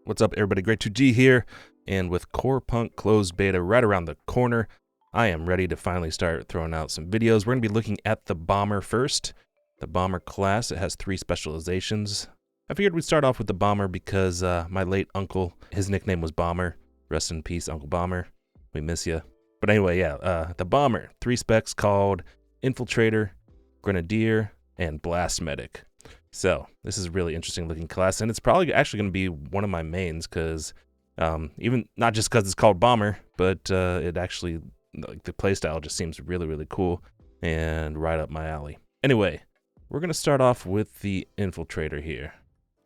What's up, everybody? Great2G here, and with Corepunk closed beta right around the corner, I am ready to finally start throwing out some videos. We're going to be looking at the Bomber first. The Bomber class, it has 3 specializations. I figured we'd start off with the Bomber because my late uncle, his nickname was Bomber. Rest in peace, Uncle Bomber. We miss you. But anyway, yeah, the Bomber, 3 specs called Infiltrator, Grenadier, and Blast Medic. So this is a really interesting looking class, and it's probably actually going to be one of my mains because even not just because it's called Bomber, but it actually, like, the playstyle just seems really, really cool and right up my alley. Anyway, we're going to start off with the Infiltrator here.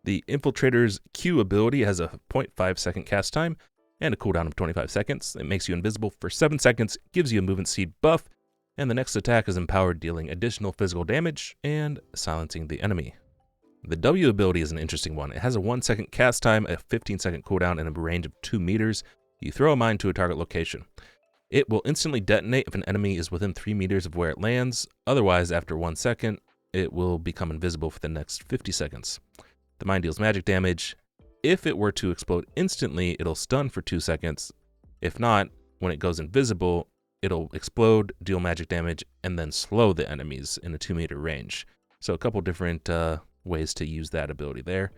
The Infiltrator's Q ability has a 0.5 second cast time and a cooldown of 25 seconds. It makes you invisible for 7 seconds, gives you a movement speed buff, and the next attack is empowered, dealing additional physical damage and silencing the enemy. The W ability is an interesting one. It has a 1 second cast time, a 15 second cooldown, and a range of 2 meters. You throw a mine to a target location. It will instantly detonate if an enemy is within 3 meters of where it lands. Otherwise, after 1 second, it will become invisible for the next 50 seconds. The mine deals magic damage. If it were to explode instantly, it'll stun for 2 seconds. If not, when it goes invisible, it'll explode, deal magic damage, and then slow the enemies in a 2 meter range. So a couple different ways to use that ability there.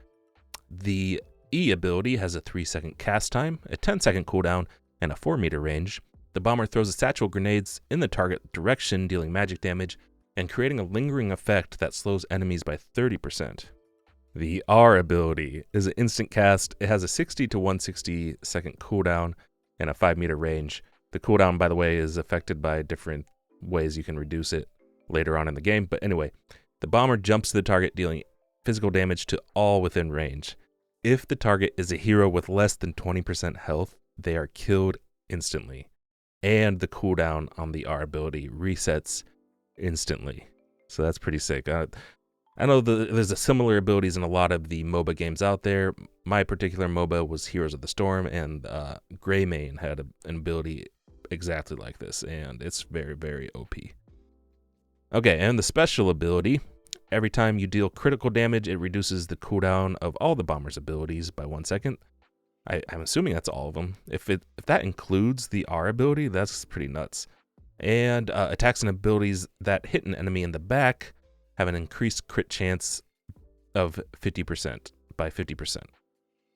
The E ability has a 3 second cast time, a 10 second cooldown, and a 4 meter range. The Bomber throws a satchel of grenades in the target direction, dealing magic damage and creating a lingering effect that slows enemies by 30%. The R ability is an instant cast. It has a 60 to 160 second cooldown and a 5 meter range. The cooldown, by the way, is affected by different ways you can reduce it later on in the game. But anyway, the Bomber jumps to the target, dealing physical damage to all within range. If the target is a hero with less than 20% health, they are killed instantly. And the cooldown on the R ability resets instantly. So that's pretty sick. I know there's a similar abilities in a lot of the MOBA games out there. My particular MOBA was Heroes of the Storm, and Greymane had an ability exactly like this, and it's very, very OP. Okay, and the special ability. Every time you deal critical damage, it reduces the cooldown of all the Bomber's abilities by 1 second. I'm assuming that's all of them. If that includes the R ability, that's pretty nuts. And attacks and abilities that hit an enemy in the back have an increased crit chance of 50% by 50%.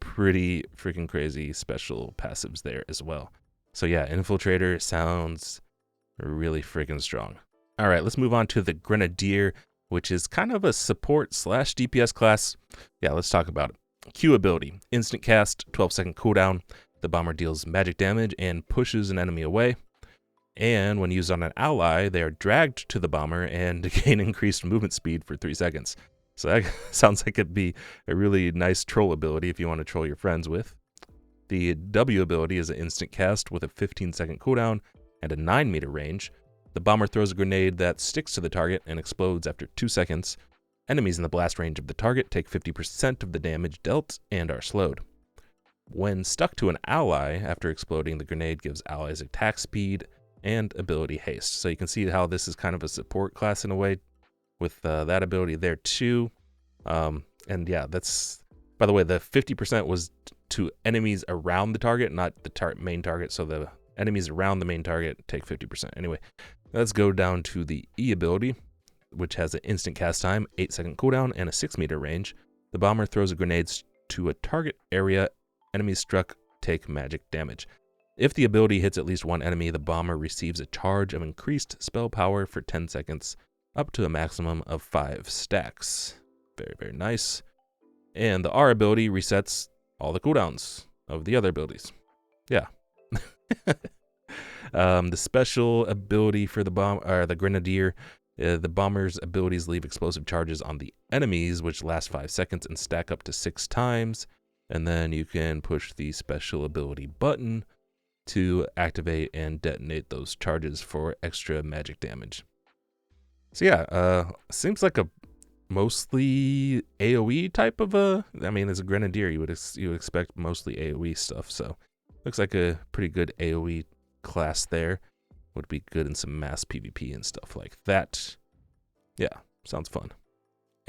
Pretty freaking crazy special passives there as well. So yeah, Infiltrator sounds really freaking strong. All right, let's move on to the Grenadier, which is kind of a support / DPS class. Yeah, let's talk about it. Q ability, instant cast, 12 second cooldown. The Bomber deals magic damage and pushes an enemy away. And when used on an ally, they are dragged to the Bomber and gain increased movement speed for 3 seconds. So that sounds like it'd be a really nice troll ability if you want to troll your friends with. The W ability is an instant cast with a 15 second cooldown and a 9 meter range. The Bomber throws a grenade that sticks to the target and explodes after 2 seconds. Enemies in the blast range of the target take 50% of the damage dealt and are slowed. When stuck to an ally after exploding, the grenade gives allies attack speed and ability haste. So you can see how this is kind of a support class in a way with that ability there too. And yeah, that's, by the way, the 50% was to enemies around the target, not the main target. So the enemies around the main target take 50%. Anyway, let's go down to the E ability, which has an instant cast time, 8 second cooldown, and a 6 meter range. The Bomber throws grenades to a target area. Enemies struck take magic damage. If the ability hits at least one enemy, the Bomber receives a charge of increased spell power for 10 seconds, up to a maximum of 5 stacks. Very, very nice. And the R ability resets all the cooldowns of the other abilities. Yeah. The special ability for the Grenadier, the Bomber's abilities leave explosive charges on the enemies, which last 5 seconds and stack up to 6 times. And then you can push the special ability button to activate and detonate those charges for extra magic damage. So yeah, seems like a mostly AoE type of as a Grenadier, you would expect mostly AoE stuff. So looks like a pretty good AoE class there. Would be good in some mass PvP and stuff like that. Yeah, sounds fun.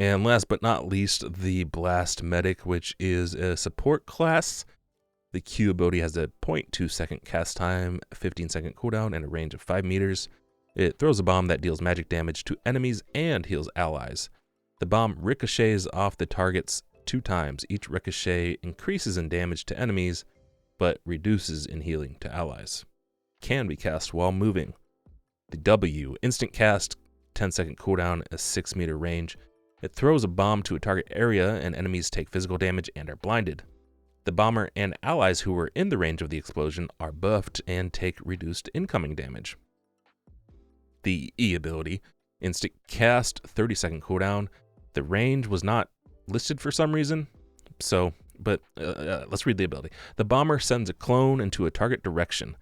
And last but not least, the Blast Medic, which is a support class. The Q ability has a 0.2 second cast time, 15 second cooldown, and a range of 5 meters. It throws a bomb that deals magic damage to enemies and heals allies. The bomb ricochets off the targets 2 times. Each ricochet increases in damage to enemies, but reduces in healing to allies. Can be cast while moving. The W, instant cast, 10 second cooldown, a 6 meter range. It throws a bomb to a target area and enemies take physical damage and are blinded. The bomber and allies who were in the range of the explosion are buffed and take reduced incoming damage. The E ability, instant cast, 30 second cooldown. The range was not listed for some reason, but let's read the ability. The bomber sends a clone into a target direction.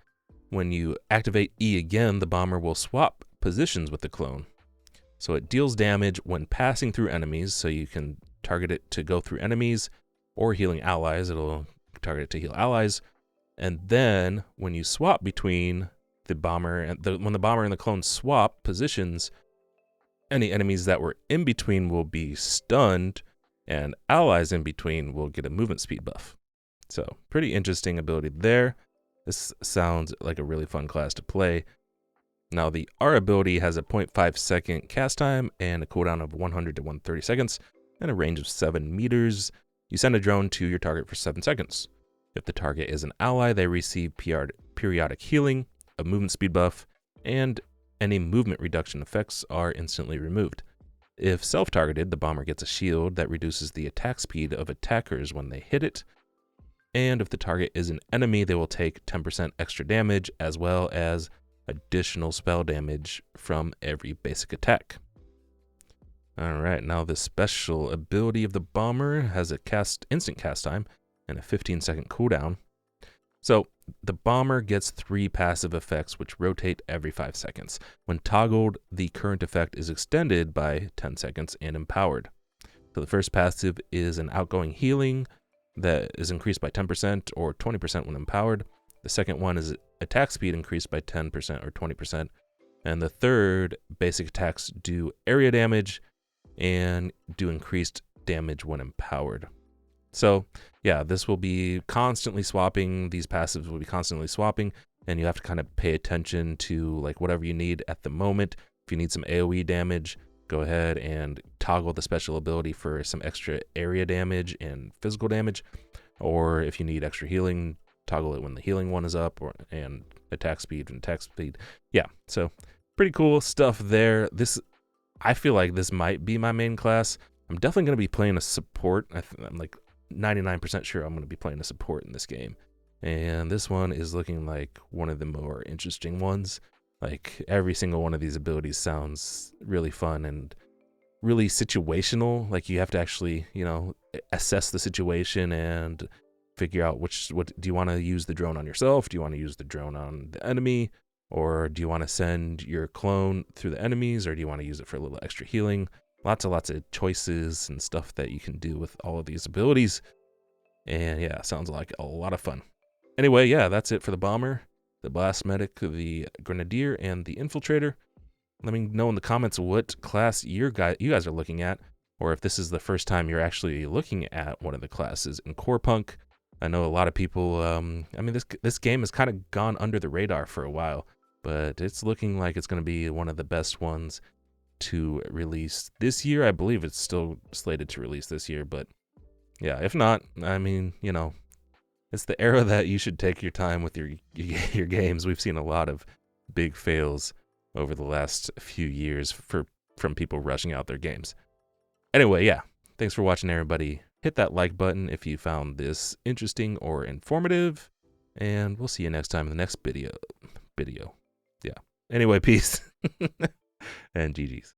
When you activate E again, the bomber will swap positions with the clone. So it deals damage when passing through enemies, so you can target it to go through enemies, or healing allies. It'll target it to heal allies. And then when you swap between the bomber and when the bomber and the clone swap positions, any enemies that were in between will be stunned, and allies in between will get a movement speed buff. So pretty interesting ability there. This sounds like a really fun class to play. Now the R ability has a 0.5 second cast time and a cooldown of 100 to 130 seconds and a range of 7 meters. You send a drone to your target for 7 seconds. If the target is an ally, they receive periodic healing, a movement speed buff, and any movement reduction effects are instantly removed. If self-targeted, the bomber gets a shield that reduces the attack speed of attackers when they hit it. And if the target is an enemy, they will take 10% extra damage as well as additional spell damage from every basic attack. Alright, now the special ability of the bomber has a instant cast time and a 15 second cooldown. So the bomber gets 3 passive effects which rotate every 5 seconds. When toggled, the current effect is extended by 10 seconds and empowered. So the first passive is an outgoing healing that is increased by 10% or 20% when empowered. The second one is attack speed increased by 10% or 20%. And the third, basic attacks do area damage and do increased damage when empowered. So yeah, this will be constantly swapping. These passives will be constantly swapping, and you have to kind of pay attention to like whatever you need at the moment. If you need some AoE damage, go ahead and toggle the special ability for some extra area damage and physical damage. Or if you need extra healing, toggle it when the healing one is up, and attack speed and attack speed. Yeah, so pretty cool stuff there. I feel like this might be my main class. I'm definitely going to be playing a support. I'm like 99% sure I'm going to be playing a support in this game. And this one is looking like one of the more interesting ones. Like every single one of these abilities sounds really fun and really situational. Like you have to actually, assess the situation and figure out what do you want to use the drone on yourself? Do you want to use the drone on the enemy? Or do you want to send your clone through the enemies? Or do you want to use it for a little extra healing? Lots of choices and stuff that you can do with all of these abilities. And yeah, sounds like a lot of fun. Anyway, yeah, that's it for the bomber, the blast medic, the grenadier, and the infiltrator. Let me know in the comments what class you guys are looking at, or if this is the first time you're actually looking at one of the classes in Corepunk. I know a lot of people, this game has kind of gone under the radar for a while, but it's looking like it's going to be one of the best ones to release this year. I believe it's still slated to release this year, but yeah, if not, it's the era that you should take your time with your games. We've seen a lot of big fails over the last few years from people rushing out their games. Anyway, yeah, thanks for watching, everybody. Hit that like button if you found this interesting or informative, and we'll see you next time in the next video. Yeah. Anyway, peace and GG's.